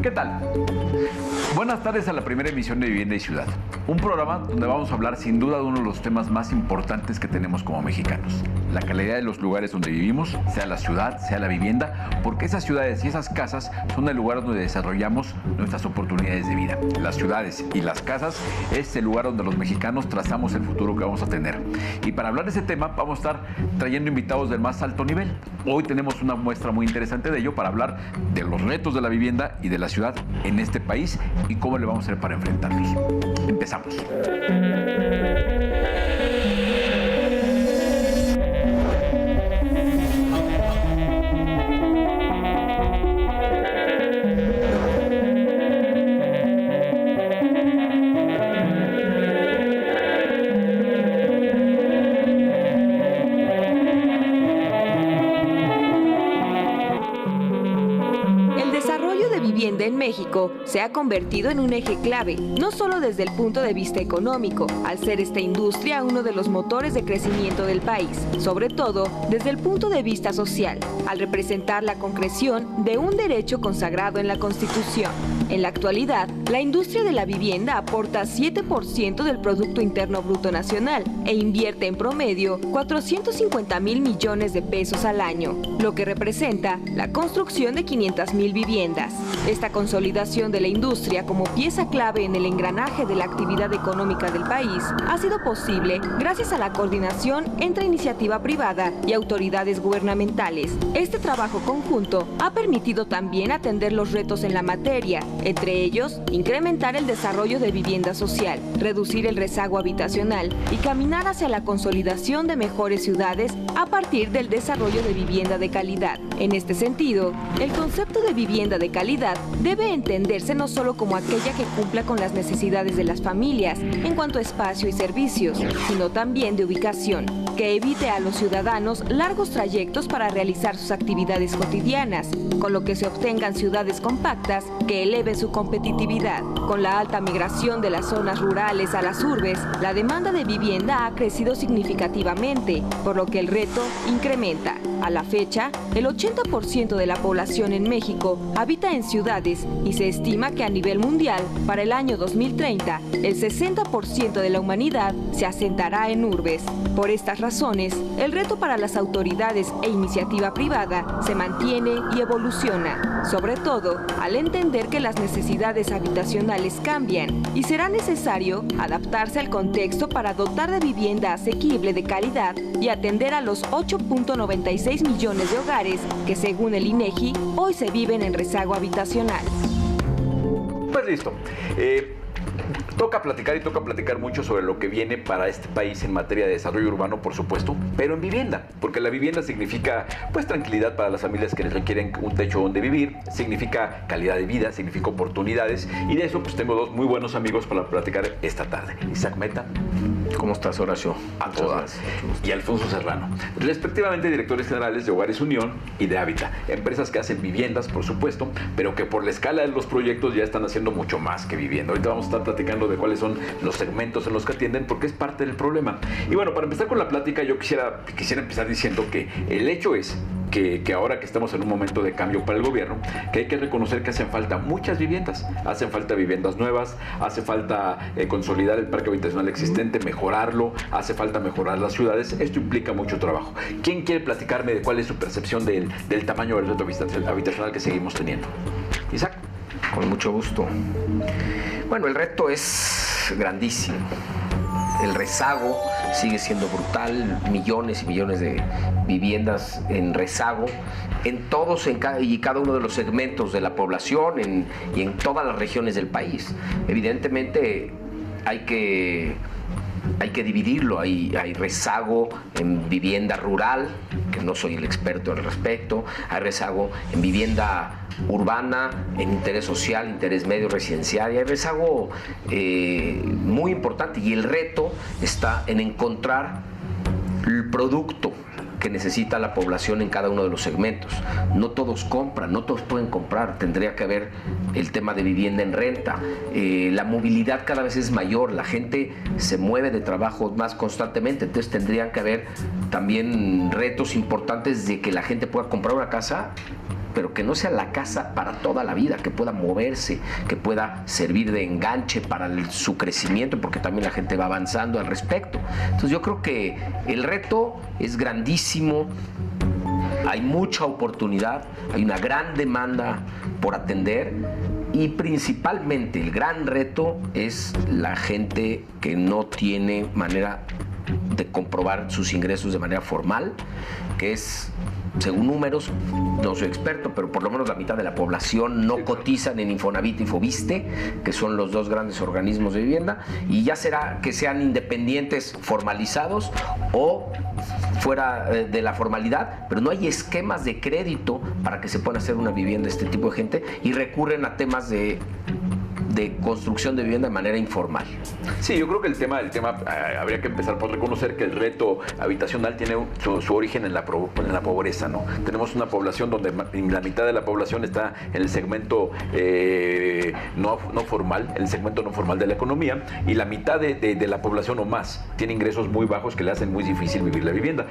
¿Qué tal? Buenas tardes a la primera emisión de Vivienda y Ciudad, un programa donde vamos a hablar sin duda de uno de los temas más importantes que tenemos como mexicanos, la calidad de los lugares donde vivimos, sea la ciudad, sea la vivienda, porque esas ciudades y esas casas son el lugar donde desarrollamos nuestras oportunidades de vida. Las ciudades y las casas es el lugar donde los mexicanos trazamos el futuro que vamos a tener. Y para hablar de ese tema vamos a estar trayendo invitados del más alto nivel. Hoy tenemos una muestra muy interesante de ello para hablar de los retos de la vivienda y de la ciudad en este país y cómo le vamos a hacer para enfrentarlos. Empezamos. En México se ha convertido en un eje clave, no solo desde el punto de vista económico, al ser esta industria uno de los motores de crecimiento del país, sobre todo desde el punto de vista social, al representar la concreción de un derecho consagrado en la Constitución. En la actualidad, la industria de la vivienda aporta 7% del Producto Interno Bruto Nacional e invierte en promedio 450,000 millones de pesos al año, lo que representa la construcción de 500,000 viviendas. Esta consolidación de la industria como pieza clave en el engranaje de la actividad económica del país ha sido posible gracias a la coordinación entre iniciativa privada y autoridades gubernamentales. Este trabajo conjunto ha permitido también atender los retos en la materia, entre ellos, incrementar el desarrollo de vivienda social, reducir el rezago habitacional y caminar hacia la consolidación de mejores ciudades a partir del desarrollo de vivienda de calidad. En este sentido, el concepto de vivienda de calidad debe entenderse no solo como aquella que cumpla con las necesidades de las familias en cuanto a espacio y servicios, sino también de ubicación, que evite a los ciudadanos largos trayectos para realizar sus actividades cotidianas, con lo que se obtengan ciudades compactas que eleven su competitividad. Con la alta migración de las zonas rurales a las urbes, la demanda de vivienda ha crecido significativamente, por lo que el reto incrementa. A la fecha, el 80% de la población en México habita en ciudades y se estima que a nivel mundial, para el año 2030, el 60% de la humanidad se asentará en urbes. Por estas razones, el reto para las autoridades e iniciativa privada se mantiene y evoluciona, sobre todo al entender que las necesidades habitacionales cambian y será necesario adaptarse al contexto para dotar de vivienda asequible de calidad y atender a los 8.96 millones de hogares que, según el INEGI, hoy se viven en rezago habitacional. Pues listo. Toca platicar mucho sobre lo que viene para este país en materia de desarrollo urbano, por supuesto, pero en vivienda, porque la vivienda significa pues tranquilidad para las familias que requieren un techo donde vivir, significa calidad de vida, significa oportunidades, y de eso pues tengo dos muy buenos amigos para platicar esta tarde. Isaac Meta. ¿Cómo estás, Horacio? A todas. Y Alfonso Serrano, respectivamente directores generales de Hogares Unión y de Hábitat, empresas que hacen viviendas, por supuesto, pero que por la escala de los proyectos ya están haciendo mucho más que vivienda. Ahorita vamos a estar platicando de cuáles son los segmentos en los que atienden, porque es parte del problema. Y bueno, para empezar con la plática, yo quisiera empezar diciendo que el hecho es que ahora que estamos en un momento de cambio para el gobierno, que hay que reconocer que hacen falta muchas viviendas, hacen falta viviendas nuevas, hace falta consolidar el parque habitacional existente, mejorarlo, hace falta mejorar las ciudades. Esto implica mucho trabajo. ¿Quién quiere platicarme de cuál es su percepción del tamaño del reto habitacional que seguimos teniendo? Isaac. Con mucho gusto. Bueno, el reto es grandísimo. El rezago sigue siendo brutal, millones y millones de viviendas en rezago en todos y cada uno de los segmentos de la población y en todas las regiones del país. Evidentemente hay que dividirlo. Hay rezago en vivienda rural, que no soy el experto al respecto. Hay rezago en vivienda urbana, en interés social, interés medio, residencial. Y hay rezago muy importante. Y el reto está en encontrar el producto que necesita la población en cada uno de los segmentos. No todos compran, no todos pueden comprar. Tendría que haber el tema de vivienda en renta. La movilidad cada vez es mayor, la gente se mueve de trabajo más constantemente, entonces tendrían que haber también retos importantes de que la gente pueda comprar una casa pero que no sea la casa para toda la vida, que pueda moverse, que pueda servir de enganche para su crecimiento, porque también la gente va avanzando al respecto. Entonces yo creo que el reto es grandísimo, hay mucha oportunidad, hay una gran demanda por atender y principalmente el gran reto es la gente que no tiene manera de comprobar sus ingresos de manera formal, que es, según números, no soy experto, pero por lo menos la mitad de la población no cotizan en Infonavit y Fobiste, que son los dos grandes organismos de vivienda, y ya será que sean independientes formalizados o fuera de la formalidad, pero no hay esquemas de crédito para que se pueda hacer una vivienda este tipo de gente y recurren a temas de construcción de vivienda de manera informal. Sí, yo creo que el tema habría que empezar por reconocer que el reto habitacional tiene su origen en la pobreza, ¿no? Tenemos una población donde la mitad de la población está en el segmento no formal, el segmento no formal de la economía, y la mitad de la población o más tiene ingresos muy bajos que le hacen muy difícil vivir la vivienda.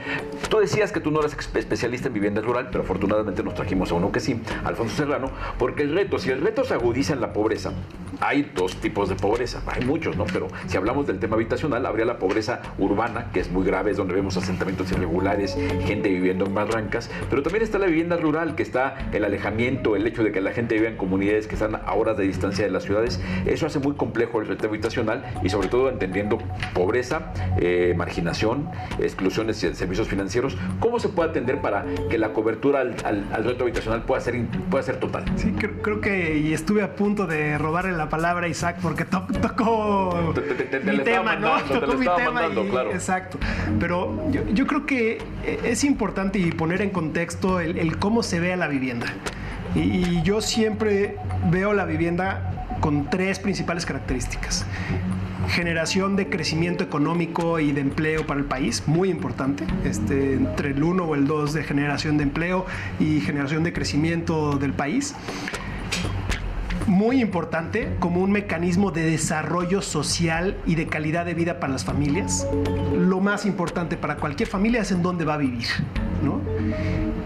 Tú decías que tú no eres especialista en vivienda rural, pero afortunadamente nos trajimos a uno que sí, Alfonso Serrano, porque si el reto se agudiza en la pobreza, hay dos tipos de pobreza, hay muchos, ¿no? Pero si hablamos del tema habitacional, habría la pobreza urbana, que es muy grave, es donde vemos asentamientos irregulares, gente viviendo en barrancas, pero también está la vivienda rural, que está el alejamiento, el hecho de que la gente vive en comunidades que están a horas de distancia de las ciudades. Eso hace muy complejo el reto habitacional y sobre todo entendiendo pobreza, marginación, exclusiones de servicios financieros. ¿Cómo se puede atender para que la cobertura al reto habitacional pueda ser total? Sí, creo que y estuve a punto de robarle la palabra a Isaac porque tocó mi tema, ¿no? Tocó mi tema y, claro. Exacto. Pero yo creo que es importante y poner en contexto el cómo se ve a la vivienda. Y yo siempre veo la vivienda con tres principales características. Generación de crecimiento económico y de empleo para el país, muy importante, entre el 1 o el 2 de generación de empleo y generación de crecimiento del país. Muy importante como un mecanismo de desarrollo social y de calidad de vida para las familias. Lo más importante para cualquier familia es en dónde va a vivir, ¿no?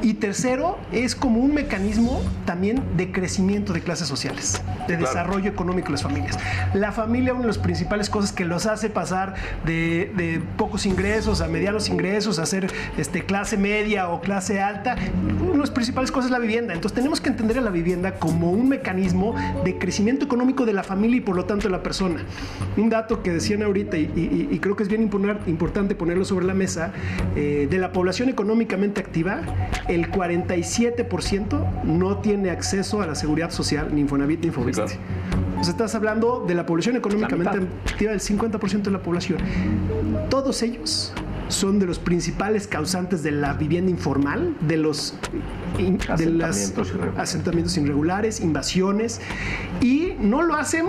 Y tercero, es como un mecanismo también de crecimiento de clases sociales, de desarrollo económico de las familias. La familia, una de las principales cosas que los hace pasar de pocos ingresos a medianos ingresos, a ser clase media o clase alta, una de las principales cosas es la vivienda. Entonces tenemos que entender a la vivienda como un mecanismo de crecimiento económico de la familia y por lo tanto de la persona. Un dato que decían ahorita y creo que es bien importante ponerlo sobre la mesa, de la población económicamente activa, el 47% no tiene acceso a la seguridad social, ni Infonavit ni Fobiste. Sí, claro. Entonces estás hablando de la población económicamente activa, del 50% de la población. Todos ellos son de los principales causantes de la vivienda informal, de los asentamientos irregulares, invasiones, y no lo hacen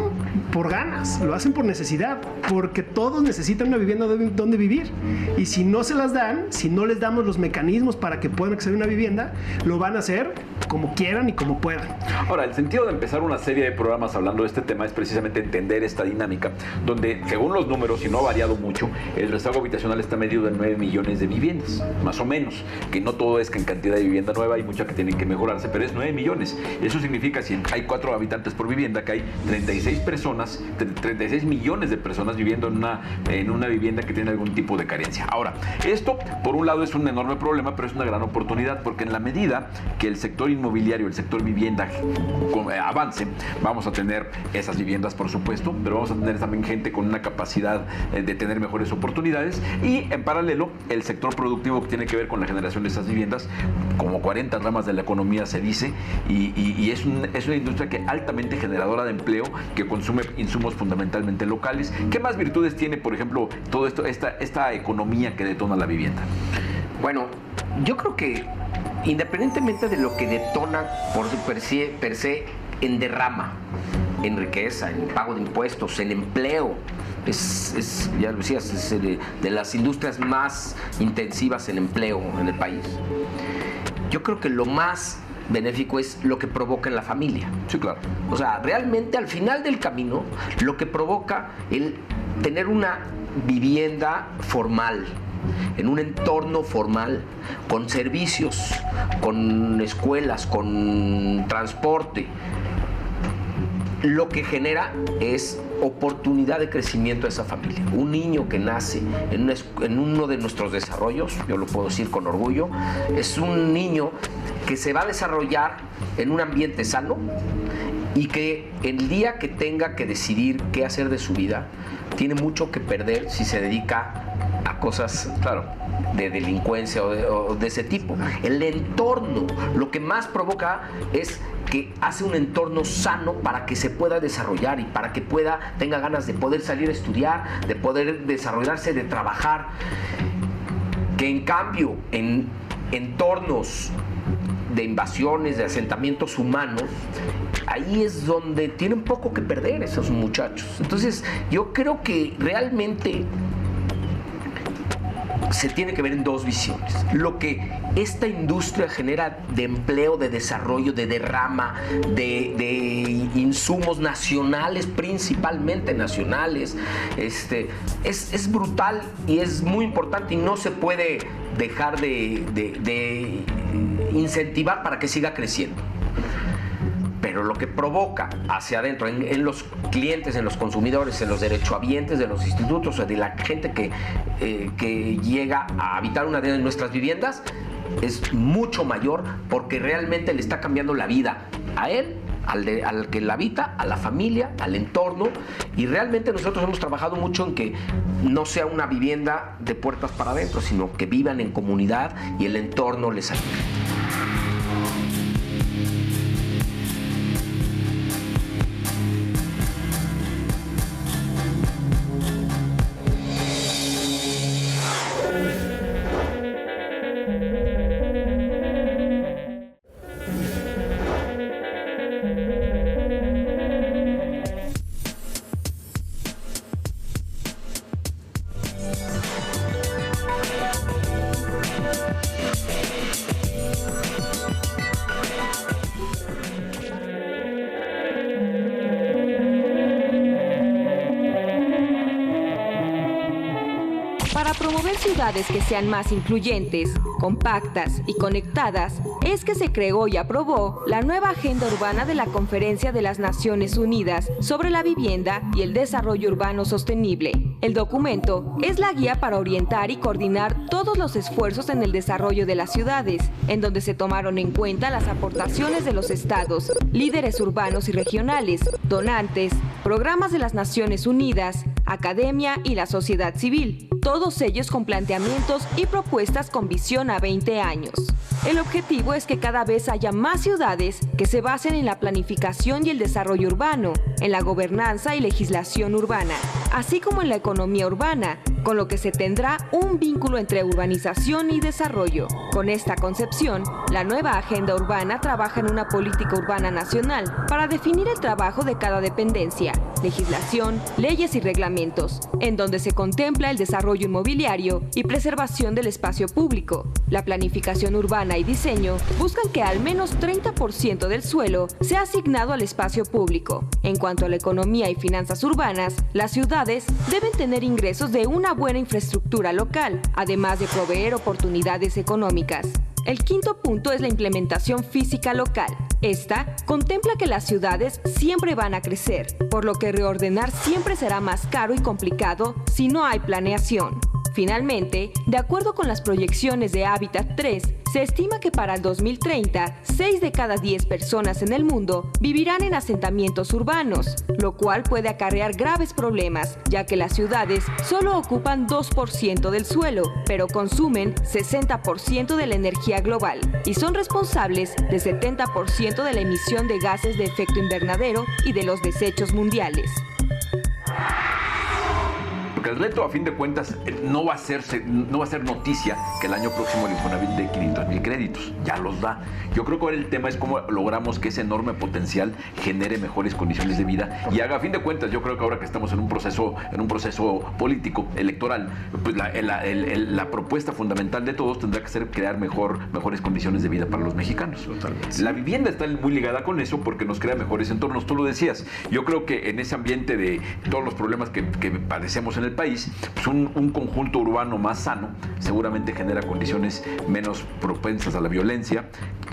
por ganas, lo hacen por necesidad, porque todos necesitan una vivienda donde vivir, y si no se las dan, si no les damos los mecanismos para que puedan acceder a una vivienda, lo van a hacer como quieran y como puedan. Ahora, el sentido de empezar una serie de programas hablando de este tema es precisamente entender esta dinámica, donde según los números, y no ha variado mucho, el rezago habitacional está medido en 9 millones de viviendas, más o menos, que no todo es que en cantidad de vivienda nueva, hay mucha que tienen que mejorarse, pero es 9 millones. Eso significa, si hay 4 habitantes por vivienda, que hay 36 millones de personas viviendo en una vivienda que tiene algún tipo de carencia. Ahora, esto, por un lado, es un enorme problema, pero es una gran oportunidad, porque en la medida que el sector inmobiliario, el sector vivienda avance, vamos a tener esas viviendas, por supuesto, pero vamos a tener también gente con una capacidad de tener mejores oportunidades, y en paralelo el sector productivo que tiene que ver con la generación de esas viviendas, como 40 ramas de la economía se dice, y es una industria que altamente generadora de empleo, que consume insumos fundamentalmente locales. ¿Qué más virtudes tiene, por ejemplo, todo esto, esta economía que detona la vivienda? Bueno, yo creo que independientemente de lo que detona per se en derrama, en riqueza, en pago de impuestos, en empleo, ya lo decías, es de las industrias más intensivas en empleo en el país. Yo creo que lo más benéfico es lo que provoca en la familia. Sí, claro. O sea, realmente al final del camino, lo que provoca el tener una vivienda formal, en un entorno formal, con servicios, con escuelas, con transporte, lo que genera es oportunidad de crecimiento a esa familia. Un niño que nace en uno de nuestros desarrollos, yo lo puedo decir con orgullo, es un niño que se va a desarrollar en un ambiente sano y que el día que tenga que decidir qué hacer de su vida, tiene mucho que perder si se dedica a cosas, claro, de delincuencia o de ese tipo. El entorno, lo que más provoca es que hace un entorno sano para que se pueda desarrollar y para que tenga ganas de poder salir a estudiar, de poder desarrollarse, de trabajar. Que en cambio, en entornos de invasiones, de asentamientos humanos, ahí es donde tienen poco que perder esos muchachos. Entonces, yo creo que realmente se tiene que ver en dos visiones. Lo que esta industria genera de empleo, de desarrollo, de derrama, de insumos nacionales, principalmente nacionales, es brutal y es muy importante y no se puede dejar de incentivar para que siga creciendo. Pero lo que provoca hacia adentro, en los clientes, en los consumidores, en los derechohabientes de los institutos, de la gente que llega a habitar una de nuestras viviendas, es mucho mayor porque realmente le está cambiando la vida a él, al que la habita, a la familia, al entorno. Y realmente nosotros hemos trabajado mucho en que no sea una vivienda de puertas para adentro, sino que vivan en comunidad y el entorno les ayude. Ciudades que sean más incluyentes, compactas y conectadas, es que se creó y aprobó la nueva Agenda Urbana de la Conferencia de las Naciones Unidas sobre la Vivienda y el Desarrollo Urbano Sostenible. El documento es la guía para orientar y coordinar todos los esfuerzos en el desarrollo de las ciudades, en donde se tomaron en cuenta las aportaciones de los estados, líderes urbanos y regionales, donantes, programas de las Naciones Unidas, academia y la sociedad civil, todos ellos con planteamientos y propuestas con visión a 20 años. El objetivo es que cada vez haya más ciudades que se basen en la planificación y el desarrollo urbano, en la gobernanza y legislación urbana, así como en la economía urbana, con lo que se tendrá un vínculo entre urbanización y desarrollo. Con esta concepción, la nueva Agenda Urbana trabaja en una política urbana nacional para definir el trabajo de cada dependencia, legislación, leyes y reglamentos, en donde se contempla el desarrollo inmobiliario y preservación del espacio público. La planificación urbana y diseño buscan que al menos 30% del suelo sea asignado al espacio público. En cuanto a la economía y finanzas urbanas, las ciudades deben tener ingresos de una buena infraestructura local, además de proveer oportunidades económicas. El quinto punto es la implementación física local. Esta contempla que las ciudades siempre van a crecer, por lo que reordenar siempre será más caro y complicado si no hay planeación. Finalmente, de acuerdo con las proyecciones de Hábitat 3, se estima que para el 2030, 6 de cada 10 personas en el mundo vivirán en asentamientos urbanos, lo cual puede acarrear graves problemas, ya que las ciudades solo ocupan 2% del suelo, pero consumen 60% de la energía global y son responsables de 70% de la emisión de gases de efecto invernadero y de los desechos mundiales. Porque el reto, a fin de cuentas, no va a ser noticia que el año próximo el Infonavit dé 500,000 créditos. Ya los da. Yo creo que ahora el tema es cómo logramos que ese enorme potencial genere mejores condiciones de vida y haga, a fin de cuentas, yo creo que ahora que estamos en un proceso político, electoral, pues la propuesta fundamental de todos tendrá que ser crear mejores condiciones de vida para los mexicanos. Totalmente. La vivienda está muy ligada con eso porque nos crea mejores entornos. Tú lo decías. Yo creo que en ese ambiente de todos los problemas que padecemos en el país, pues un conjunto urbano más sano seguramente genera condiciones menos propensas a la violencia,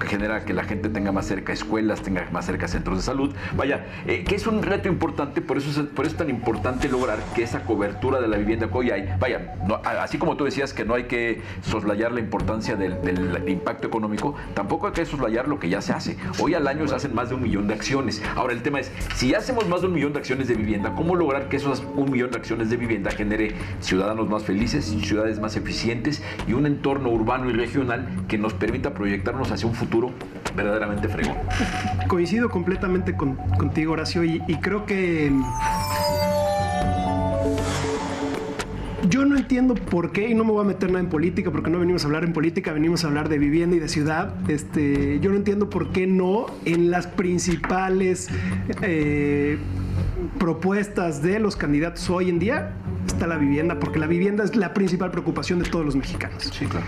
genera que la gente tenga más cerca escuelas, tenga más cerca centros de salud. Vaya, que es un reto importante, por eso es tan importante lograr que esa cobertura de la vivienda que hoy hay, vaya, no, así como tú decías que no hay que soslayar la importancia del impacto económico, tampoco hay que soslayar lo que ya se hace. Hoy al año se hacen más de 1 millón de acciones. Ahora el tema es, si ya hacemos más de 1 millón de acciones de vivienda, ¿cómo lograr que esos 1 millón de acciones de vivienda genere ciudadanos más felices, ciudades más eficientes y un entorno urbano y regional que nos permita proyectarnos hacia un futuro verdaderamente fregón? Coincido completamente contigo, Horacio, y creo que yo no entiendo por qué, y no me voy a meter nada en política, porque no venimos a hablar en política, venimos a hablar de vivienda y de ciudad. Yo no entiendo por qué no en las principales propuestas de los candidatos hoy en día está la vivienda, porque la vivienda es la principal preocupación de todos los mexicanos. Sí, claro.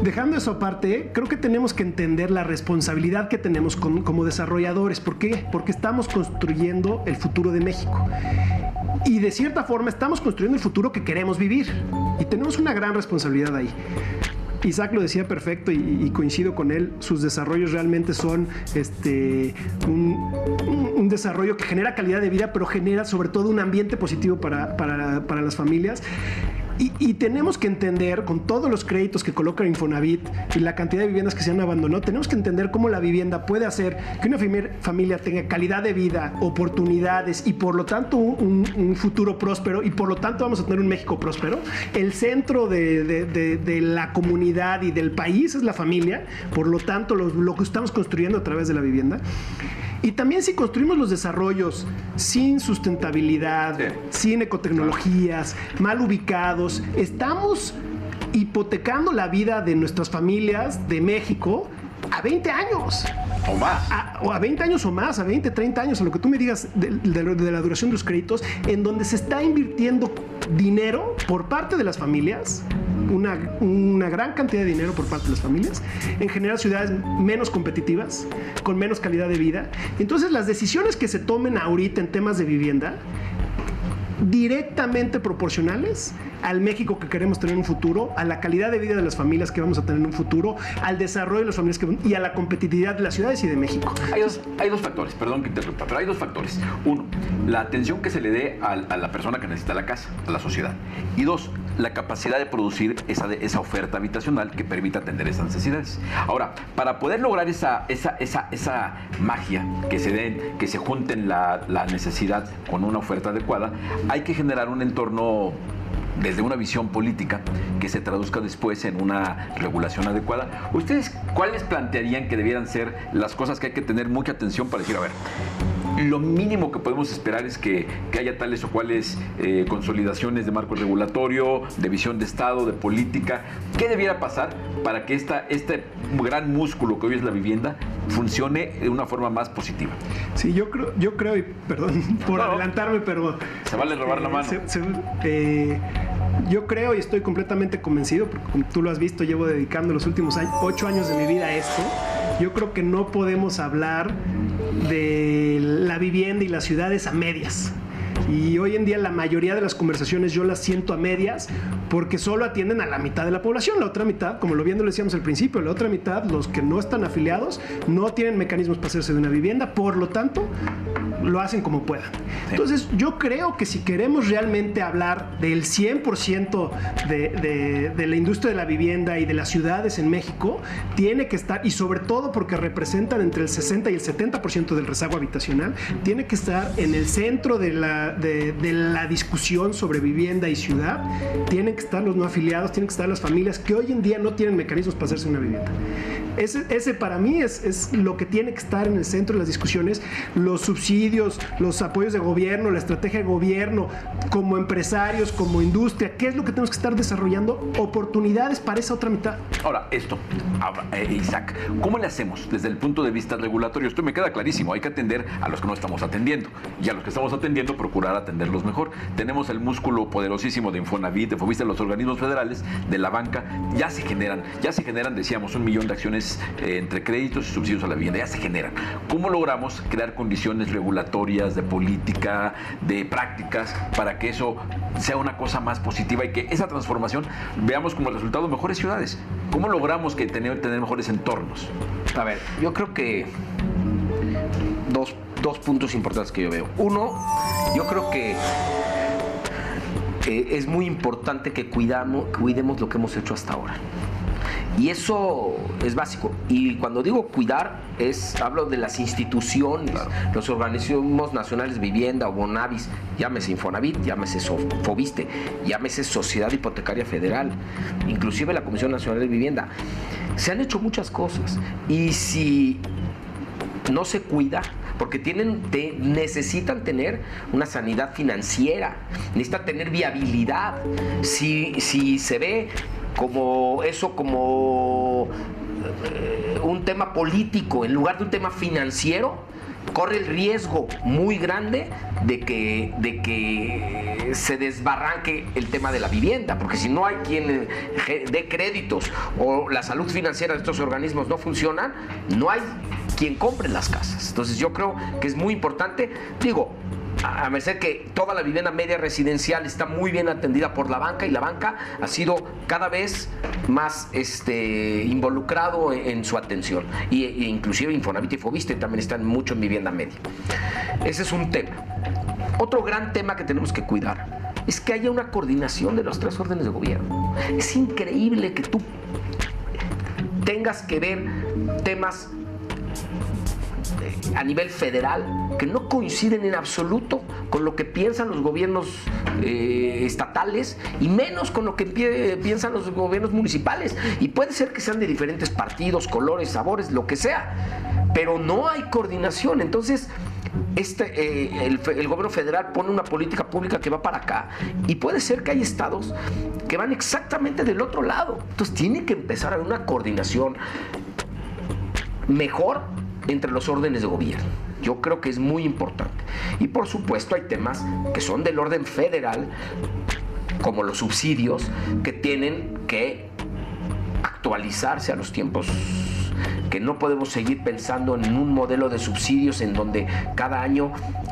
Dejando eso aparte, creo que tenemos que entender la responsabilidad que tenemos como desarrolladores. ¿Por qué? Porque estamos construyendo el futuro de México. Y de cierta forma estamos construyendo el futuro que queremos vivir. Y tenemos una gran responsabilidad ahí. Isaac lo decía perfecto y coincido con él. Sus desarrollos realmente son un desarrollo que genera calidad de vida, pero genera sobre todo un ambiente positivo para las familias. Y tenemos que entender, con todos los créditos que coloca Infonavit y la cantidad de viviendas que se han abandonado, tenemos que entender cómo la vivienda puede hacer que una familia tenga calidad de vida, oportunidades y por lo tanto un futuro próspero, y por lo tanto vamos a tener un México próspero. El centro de la comunidad y del país es la familia, por lo tanto lo que estamos construyendo a través de la vivienda. Y también si construimos los desarrollos sin sustentabilidad, sin ecotecnologías, mal ubicados, estamos hipotecando la vida de nuestras familias de México a 20 años. O más. A 20 años o más, a 20, 30 años, a lo que tú me digas de la duración de los créditos, en donde se está invirtiendo dinero por parte de las familias, una gran cantidad de dinero por parte de las familias, en generar ciudades menos competitivas, con menos calidad de vida. Entonces, las decisiones que se tomen ahorita en temas de vivienda, directamente proporcionales al México que queremos tener en un futuro, a la calidad de vida de las familias que vamos a tener en un futuro, al desarrollo de las familias y a la competitividad de las ciudades y de México. Hay dos factores, perdón que interrumpa, pero hay dos factores. Uno, la atención que se le dé a la persona que necesita la casa, a la sociedad. Y dos, la capacidad de producir esa oferta habitacional que permita atender esas necesidades. Ahora, para poder lograr esa magia, que se junten la necesidad con una oferta adecuada, hay que generar un entorno desde una visión política que se traduzca después en una regulación adecuada. ¿Ustedes cuáles plantearían que debieran ser las cosas que hay que tener mucha atención para decir, a ver, lo mínimo que podemos esperar es que haya tales o cuales consolidaciones de marco regulatorio, de visión de Estado, de política? ¿Qué debiera pasar para que este gran músculo que hoy es la vivienda funcione de una forma más positiva? Sí, yo creo, y perdón por adelantarme, pero se vale robar la mano. Yo creo y estoy completamente convencido, porque como tú lo has visto, llevo dedicando los últimos 8 años de mi vida a esto. Yo creo que no podemos hablar de la vivienda y las ciudades a medias. Y hoy en día la mayoría de las conversaciones yo las siento a medias porque solo atienden a la mitad de la población. La otra mitad, como lo bien lo decíamos al principio, la otra mitad, los que no están afiliados, no tienen mecanismos para hacerse de una vivienda, por lo tanto, lo hacen como puedan. Entonces, yo creo que si queremos realmente hablar del 100% de la industria de la vivienda y de las ciudades en México, tiene que estar, y sobre todo porque representan entre el 60 y el 70% del rezago habitacional, tiene que estar en el centro de la discusión sobre vivienda y ciudad. Tienen que estar los no afiliados, tienen que estar las familias que hoy en día no tienen mecanismos para hacerse una vivienda. Ese para mí es lo que tiene que estar en el centro de las discusiones. Los subsidios, los apoyos de gobierno, la estrategia de gobierno, como empresarios, como industria, ¿qué es lo que tenemos que estar desarrollando? Oportunidades para esa otra mitad. Ahora, Isaac, ¿cómo le hacemos desde el punto de vista regulatorio? Esto me queda clarísimo, hay que atender a los que no estamos atendiendo, y a los que estamos atendiendo procurar atenderlos mejor. Tenemos el músculo poderosísimo de Infonavit, de Fobiste, de los organismos federales, de la banca. Ya se generan, decíamos, 1 millón de acciones relaciones entre créditos y subsidios a la vivienda, ya se generan. ¿Cómo logramos crear condiciones regulatorias, de política, de prácticas, para que eso sea una cosa más positiva y que esa transformación veamos como resultado mejores ciudades? ¿Cómo logramos que tener mejores entornos? A ver, yo creo que dos puntos importantes que yo veo. Uno, yo creo que es muy importante que cuidemos lo que hemos hecho hasta ahora. Y eso es básico. Y cuando digo cuidar, hablo de las instituciones, claro, los organismos nacionales de vivienda o Bonavis, llámese Infonavit, llámese Fobiste, llámese Sociedad Hipotecaria Federal, inclusive la Comisión Nacional de Vivienda. Se han hecho muchas cosas. Y si no se cuida, porque necesitan tener una sanidad financiera, necesitan tener viabilidad. Si se ve como un tema político en lugar de un tema financiero, corre el riesgo muy grande de que se desbarranque el tema de la vivienda, porque si no hay quien dé créditos o la salud financiera de estos organismos no funciona, no hay quien compre las casas. Entonces yo creo que es muy importante, a merced que toda la vivienda media residencial está muy bien atendida por la banca, y la banca ha sido cada vez más involucrado en su atención, y inclusive Infonavit y Fobiste también están mucho en vivienda media. Ese es un tema. Otro gran tema que tenemos que cuidar es que haya una coordinación de los tres órdenes de gobierno. Es increíble que tú tengas que ver temas a nivel federal que no coinciden en absoluto con lo que piensan los gobiernos estatales, y menos con lo que piensan los gobiernos municipales. Y puede ser que sean de diferentes partidos, colores, sabores, lo que sea, pero no hay coordinación. Entonces el gobierno federal pone una política pública que va para acá, y puede ser que hay estados que van exactamente del otro lado. Entonces tiene que empezar a haber una coordinación mejor entre los órdenes de gobierno. Yo creo que es muy importante. Y por supuesto hay temas que son del orden federal, como los subsidios, que tienen que actualizarse a los tiempos, que no podemos seguir pensando en un modelo de subsidios en donde cada año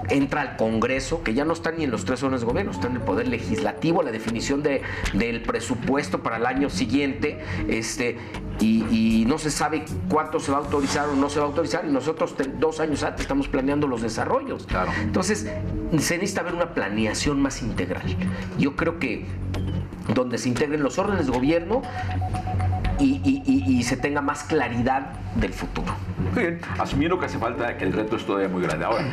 entra al Congreso, que ya no está ni en los tres órdenes de gobierno, está en el Poder Legislativo, la definición del presupuesto para el año siguiente, y no se sabe cuánto se va a autorizar o no se va a autorizar, y nosotros 2 años antes estamos planeando los desarrollos. Claro. Entonces se necesita ver una planeación más integral. Yo creo que donde se integren los órdenes de gobierno y se tenga más claridad del futuro. Muy bien, asumiendo que hace falta, que el reto es todavía muy grande. Ahora,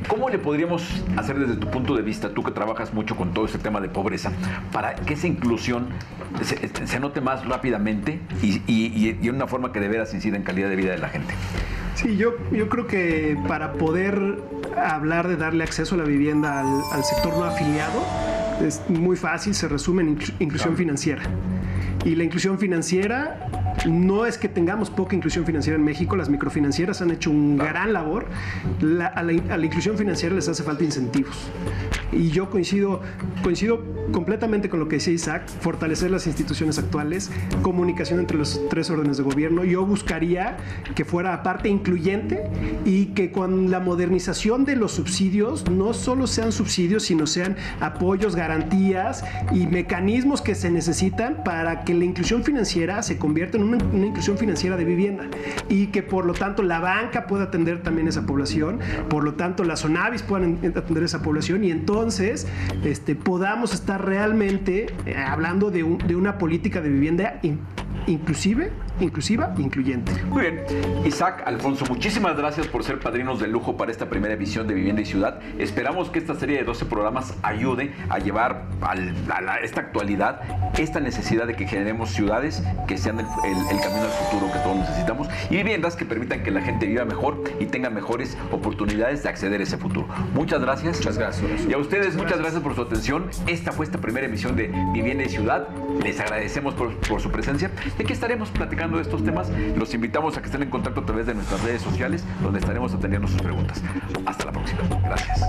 ¿cómo le podríamos hacer desde tu punto de vista, tú que trabajas mucho con todo este tema de pobreza, para que esa inclusión se note más rápidamente y de una forma que de veras incida en calidad de vida de la gente? Sí, yo creo que para poder hablar de darle acceso a la vivienda al sector no afiliado, es muy fácil, se resume en inclusión financiera. Y la inclusión financiera, no es que tengamos poca inclusión financiera en México, las microfinancieras han hecho un gran labor. A la inclusión financiera les hace falta incentivos. Y yo coincido completamente con lo que decía Isaac, fortalecer las instituciones actuales, comunicación entre los tres órdenes de gobierno. Yo buscaría que fuera aparte incluyente, y que con la modernización de los subsidios no solo sean subsidios, sino sean apoyos, garantías y mecanismos que se necesitan para que la inclusión financiera se convierta en una inclusión financiera de vivienda, y que por lo tanto la banca pueda atender también esa población, por lo tanto las Sonavis puedan atender esa población, y entonces podamos estar realmente hablando de una política de vivienda inclusiva e incluyente. Muy bien. Isaac, Alfonso, muchísimas gracias por ser padrinos de lujo para esta primera emisión de Vivienda y Ciudad. Esperamos que esta serie de 12 programas ayude a llevar a esta actualidad esta necesidad de que generemos ciudades que sean el camino al futuro que todos necesitamos, y viviendas que permitan que la gente viva mejor y tenga mejores oportunidades de acceder a ese futuro. Muchas gracias. Muchas gracias. Y a ustedes, muchas gracias por su atención. Esta fue esta primera emisión de Vivienda y Ciudad. Les agradecemos por su presencia. Y aquí estaremos platicando de estos temas. Los invitamos a que estén en contacto a través de nuestras redes sociales, donde estaremos atendiendo sus preguntas. Hasta la próxima. Gracias.